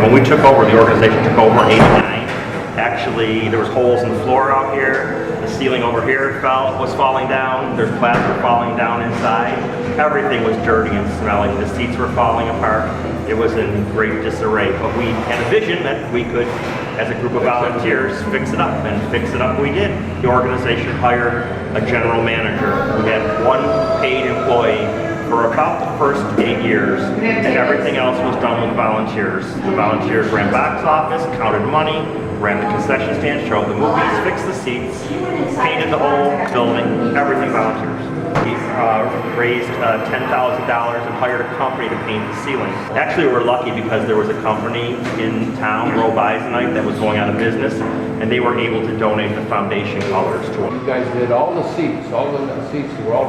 When we took over, the organization took over in '89. Actually, there was holes in the floor out here. The ceiling over here was falling down. There's plaster falling down inside. Everything was dirty and smelly. The seats were falling apart. It was in great disarray. But we had a vision that we could, as a group of volunteers, fix it up, and fix it up we did. The organization hired a general manager. We had one paid employee for about the first 8 years, and everything else was done with volunteers. The volunteers ran box office, counted money, ran the concession stand, showed the movies, fixed the seats, painted the whole building, everything volunteers. We raised $10,000 and hired a company to paint the ceiling. Actually, we were lucky because there was a company in town, Roe Bisonite, that was going out of business, and they were able to donate the foundation colors to them. You guys did all the seats were all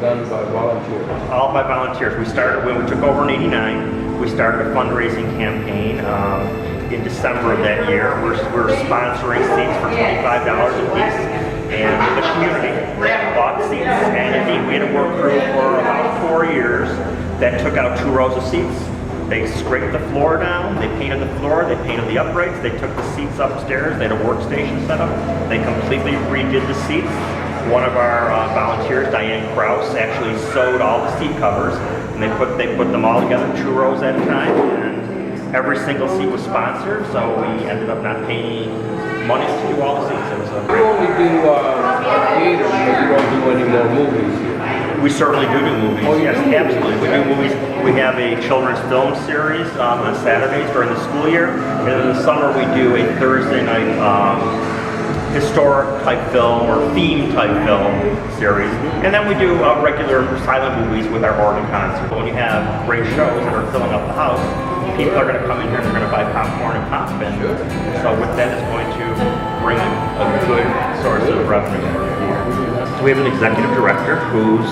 done by volunteers. All by volunteers. We started, when we took over in '89, we started a fundraising campaign in December of that year. We're sponsoring seats for $25 a piece. And the community bought seats, and indeed we had a work crew for about 4 years that took out 2 rows of seats. They scraped the floor down, they painted the floor, they painted the uprights, they took the seats upstairs, they had a workstation set up, they completely redid the seats. One of our volunteers, Diane Krause, actually sewed all the seat covers, and they put them all together 2 rows at a time, and every single seat was sponsored, so we ended up not paying money to do all the seats. It was a You only do theater, but you don't do any more movies here. We certainly do movies. Oh, you yes, do? absolutely. We do movies. We have a children's film series on Saturdays during the school year, and in the summer we do a Thursday night historic type film or theme type film series, and then we do regular silent movies with our organ concert. When you have great shows that are filling up the house, people are going to come in here and they're going to buy popcorn and pop, and so with that it's going to bring a good source of revenue. So we have an executive director whose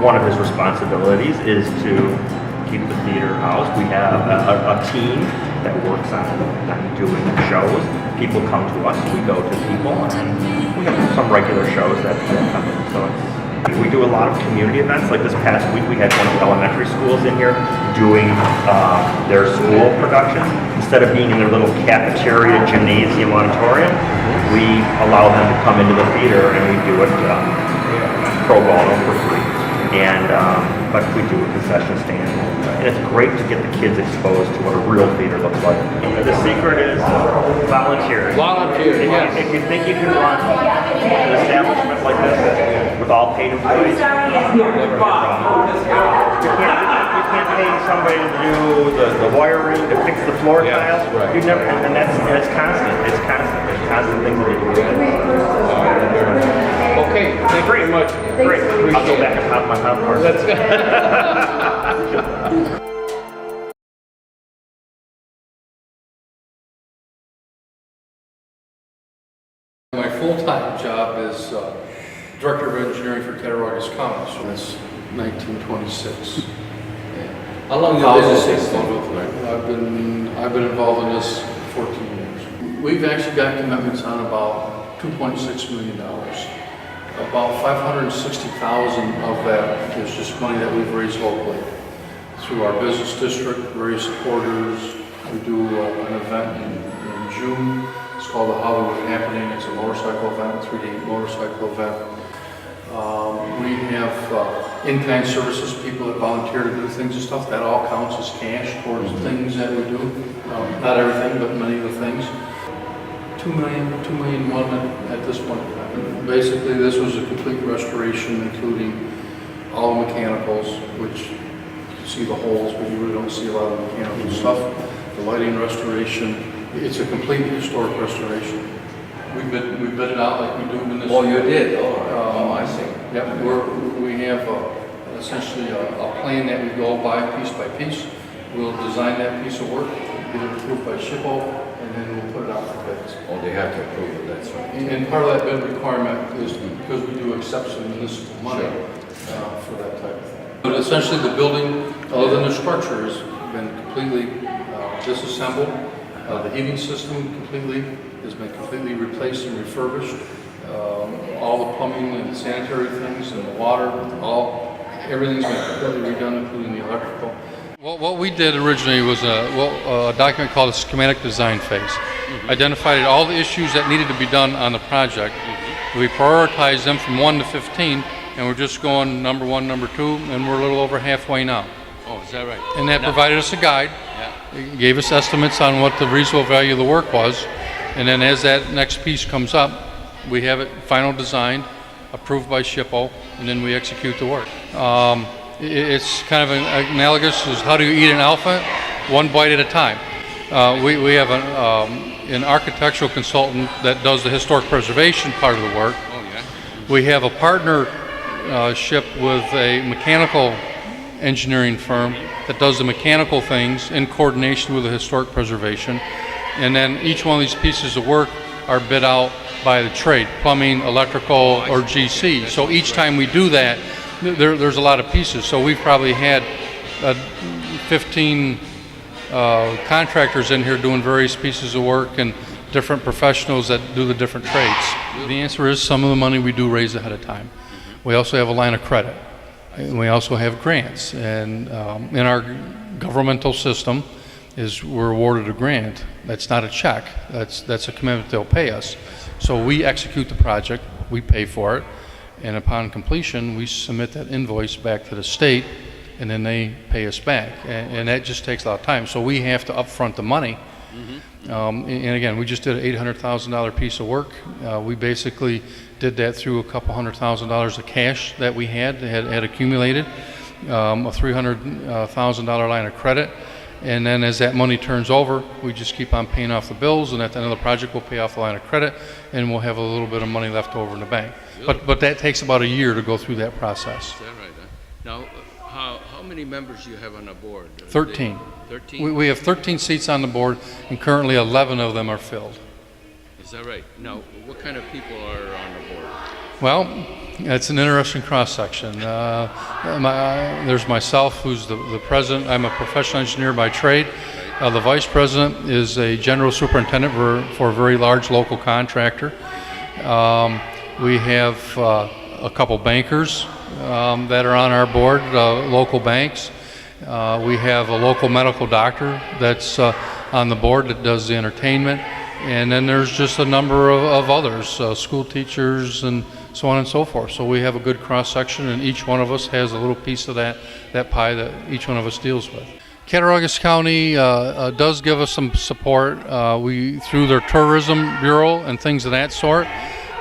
one of his responsibilities is to keep the theater housed. We have a team that works on doing shows. People come to us, we go to people, and we have some regular shows that come in. So we do a lot of community events. Like this past week, we had one of the elementary schools in here doing their school productions. Instead of being in their little cafeteria, gymnasium, auditorium, we allow them to come into the theater, and we do it pro bono for free. And but we do a concession stand, and it's great to get the kids exposed to what a real theater looks like. The secret is volunteers. Volunteers, yes. If you think you can run an establishment like this with all paid employees, you can't pay somebody to do the wiring, to fix the floor tiles. Right. You never, and it's constant. It's constant. There's constant things that you do. Okay, thank you very much. Great. I'll go back and pop my popcorn. That's good. My full-time job is Director of Engineering for Cattaraugus County since 1926. How long How have you is been this assistant? I've been involved in this 14 years. We've actually got commitments on about $2.6 million. About $560,000 of that is just money that we've raised locally through our business district, various supporters. We do an event in June. It's called the Hollywood Happening. It's a motorcycle event, a 3-day motorcycle event. We have in-kind services, people that volunteer to do things and stuff. That all counts as cash towards things that we do. Not everything, but many of the things. $2 million at this point. Basically, this was a complete restoration, including all the mechanicals, which you can see the holes, but you really don't see a lot of the mechanical stuff. The lighting restoration. It's a complete historic restoration. We bid it out like we do in this. Oh, you did? I see. Yep, we have essentially a plan that we go piece by piece. We'll design that piece of work, get it approved by SHPO, and then we'll put it out for bids. Oh, they have to approve it, that's right. And part of that bid requirement is because we do accept some municipal money for that type of thing. But essentially the building, other than the structure, has been completely disassembled. The heating system has been completely replaced and refurbished. All the plumbing and sanitary things and the water, everything's been completely redone, including the electrical. What we did originally was a document called a schematic design phase. Identified all the issues that needed to be done on the project. We prioritized them from 1 to 15, and we're just going number 1, number 2, and we're a little over halfway now. Oh, is that right? And that provided us a guide. Yeah. It gave us estimates on what the reasonable value of the work was, and then as that next piece comes up, we have it final designed, approved by SHPO, and then we execute the work. It's kind of analogous as how do you eat an elephant? One bite at a time. We have an architectural consultant that does the historic preservation part of the work. Oh, yeah. We have a partnership with a mechanical engineering firm that does the mechanical things in coordination with the historic preservation. And then each one of these pieces of work are bid out by the trade, plumbing, electrical, or GC. So each time we do that, there's a lot of pieces. So we've probably had 15 contractors in here doing various pieces of work and different professionals that do the different trades. The answer is some of the money we do raise ahead of time. We also have a line of credit. And we also have grants. And in our governmental system is we're awarded a grant. That's not a check. That's a commitment they'll pay us. So we execute the project, we pay for it, and upon completion, we submit that invoice back to the state, and then they pay us back. And that just takes a lot of time. So we have to upfront the money. And again, we just did an $800,000 piece of work. We basically did that through a couple $100,000 of cash that we had accumulated, a $300,000 line of credit. And then as that money turns over, we just keep on paying off the bills, and at the end of the project, we'll pay off the line of credit, and we'll have a little bit of money left over in the bank. But that takes about a year to go through that process. Is that right? Now, how many members do you have on the board? 13. 13? We have 13 seats on the board, and currently 11 of them are filled. Is that right? Now, what kind of people are on the board? Well, it's an interesting cross-section. There's myself, who's the president. I'm a professional engineer by trade. The vice president is a general superintendent for a very large local contractor. We have a couple bankers that are on our board, local banks. We have a local medical doctor that's on the board that does the entertainment. And then there's just a number of others, school teachers and so on and so forth. So we have a good cross-section, and each one of us has a little piece of that pie that each one of us deals with. Cattaraugus County does give us some support through their tourism bureau and things of that sort.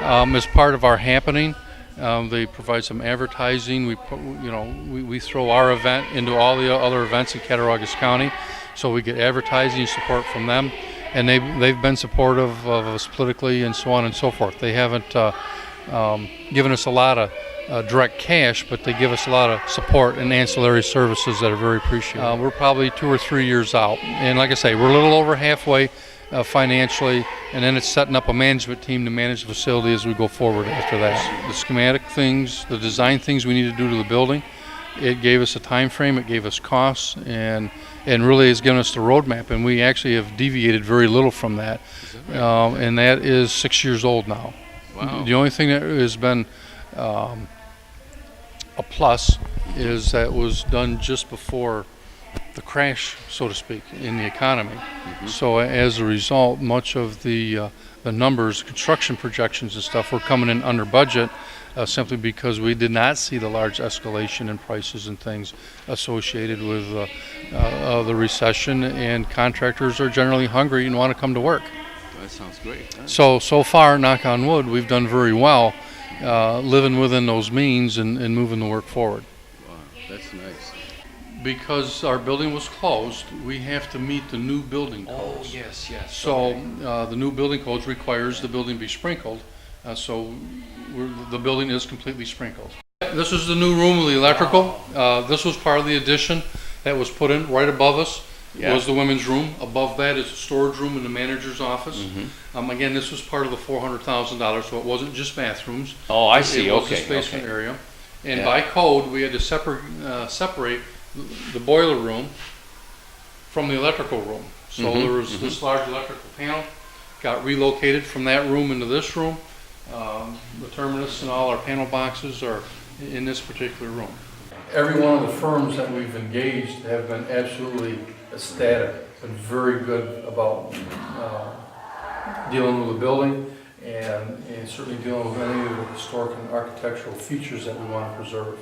As part of our happening, they provide some advertising. We throw our event into all the other events in Cattaraugus County, so we get advertising support from them. And they've been supportive of us politically and so on and so forth. They haven't given us a lot of direct cash, but they give us a lot of support and ancillary services that are very appreciated. We're probably 2 or 3 years out. And like I say, we're a little over halfway financially, and then it's setting up a management team to manage the facility as we go forward after that. The schematic things, the design things we need to do to the building, it gave us a time frame, it gave us costs, and really has given us the roadmap, and we actually have deviated very little from that. And that is 6 years old now. Wow. The only thing that has been a plus is that it was done just before the crash, so to speak, in the economy. So as a result, much of the numbers, construction projections and stuff were coming in under budget, simply because we did not see the large escalation in prices and things associated with the recession, and contractors are generally hungry and want to come to work. That sounds great. Huh? So far, knock on wood, we've done very well living within those means and moving the work forward. Wow, that's nice. Because our building was closed, we have to meet the new building codes. Oh, yes. So the new building codes requires the building be sprinkled, so the building is completely sprinkled. This is the new room with the electrical. This was part of the addition that was put in right above us. Yeah. Was the women's room. Above that is a storage room in the manager's office. Again, this was part of the $400,000, so it wasn't just bathrooms. Oh, I see. It was Okay. a basement area. And Yeah. by code, we had to separate the boiler room from the electrical room. So there was this large electrical panel, got relocated from that room into this room. The terminus and all our panel boxes are in this particular room. every one of the firms that we've engaged have been absolutely ecstatic, been very good about dealing with the building and certainly dealing with any of the historic and architectural features that we want to preserve.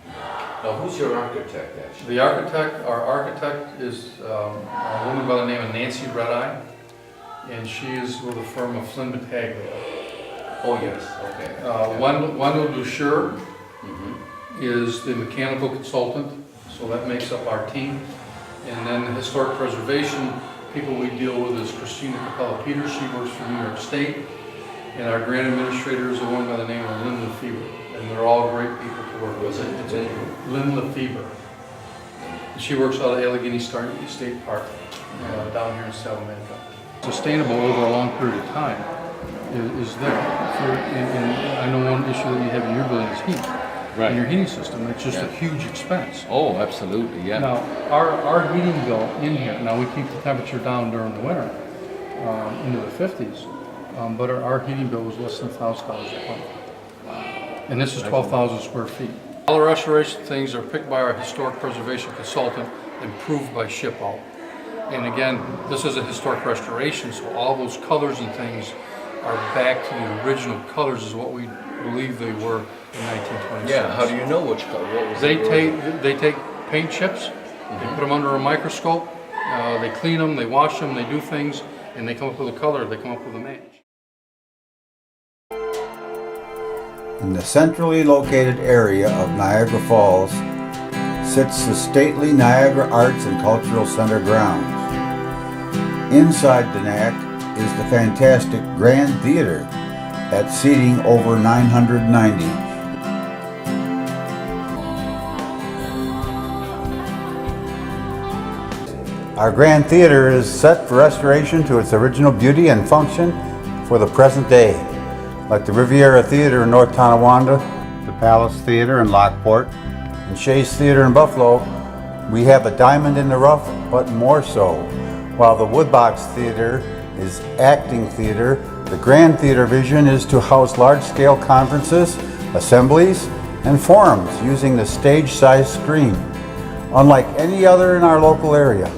Now, who's your architect, actually? Our architect is a woman by the name of Nancy Redeye, and she is with the firm of Flynn Battaglia. Oh, yes, okay. Wendell Ducheur is the mechanical consultant, so that makes up our team. And then the historic preservation people we deal with is Christina Capella-Peters. She works for New York State. And our grant administrator is a woman by the name of Lynn Lefebvre. And they're all great people to work with. It's Lynn Lefebvre. She works out of Allegheny State Park down here in Salamanca. Sustainable over a long period of time is there. And I know one issue that you have in your building is heat. Right. In your heating system, it's just a huge expense. Oh, absolutely, yeah. Now, our heating bill in here, now we keep the temperature down during the winter, into the 50s, but our heating bill was less than $1,000 a month. And this is 12,000 square feet. All the restoration things are picked by our historic preservation consultant and approved by SHPO. And again, this is a historic restoration, so all those colors and things are back to the original colors is what we believe they were in 1926. Yeah, how do you know which color? What was They the take paint chips, they put them under a microscope, they clean them, they wash them, they do things, and they come up with a color, they come up with a match. In the centrally located area of Niagara Falls sits the stately Niagara Arts and Cultural Center grounds. Inside the NACC is the fantastic Grand Theater at seating over 990. Our Grand Theater is set for restoration to its original beauty and function for the present day. Like the Riviera Theater in North Tonawanda, the Palace Theater in Lockport, and Shays Theater in Buffalo, we have a diamond in the rough, but more so. While the Woodbox Theater is acting theater, the Grand Theater vision is to house large-scale conferences, assemblies, and forums using the stage-sized screen, unlike any other in our local area.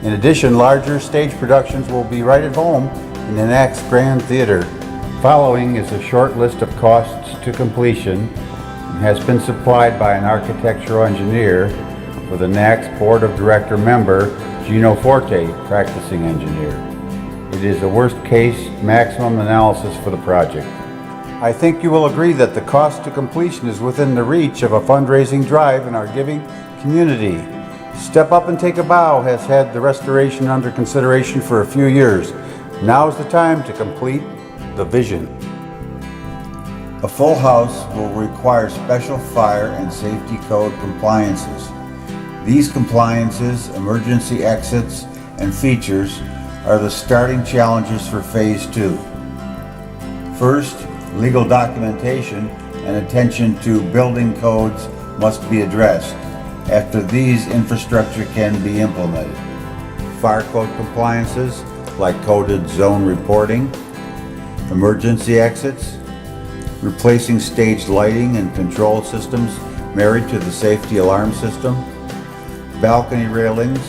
In addition, larger stage productions will be right at home in the NACC's Grand Theater. Following is a short list of costs to completion and has been supplied by an architectural engineer for the NACC's Board of Director member, Gino Forte, practicing engineer. It is a worst-case maximum analysis for the project. I think you will agree that the cost to completion is within the reach of a fundraising drive in our giving community. Step Up and Take a Bow has had the restoration under consideration for a few years. Now is the time to complete the vision. A full house will require special fire and safety code compliances. These compliances, emergency exits, and features are the starting challenges for Phase 2. First, legal documentation and attention to building codes must be addressed. After these, infrastructure can be implemented. Fire code compliances like coded zone reporting, emergency exits, replacing staged lighting and control systems married to the safety alarm system, balcony railings,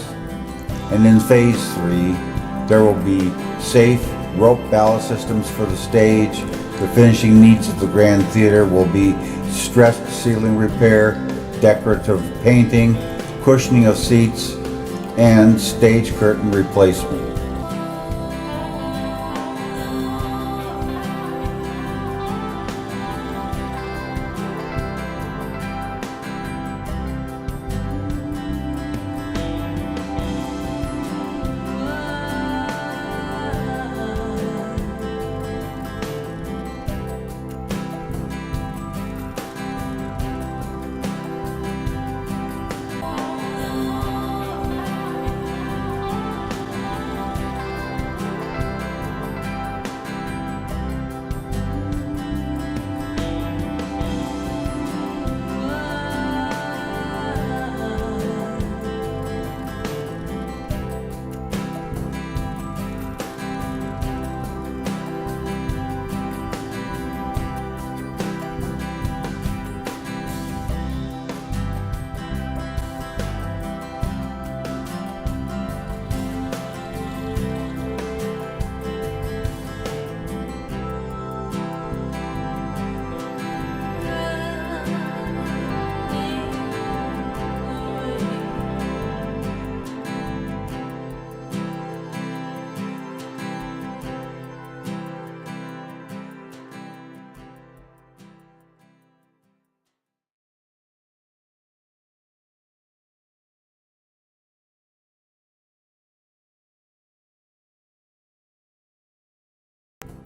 and in Phase 3, there will be safe rope ballast systems for the stage. The finishing needs of the Grand Theater will be stressed ceiling repair, decorative painting, cushioning of seats, and stage curtain replacement.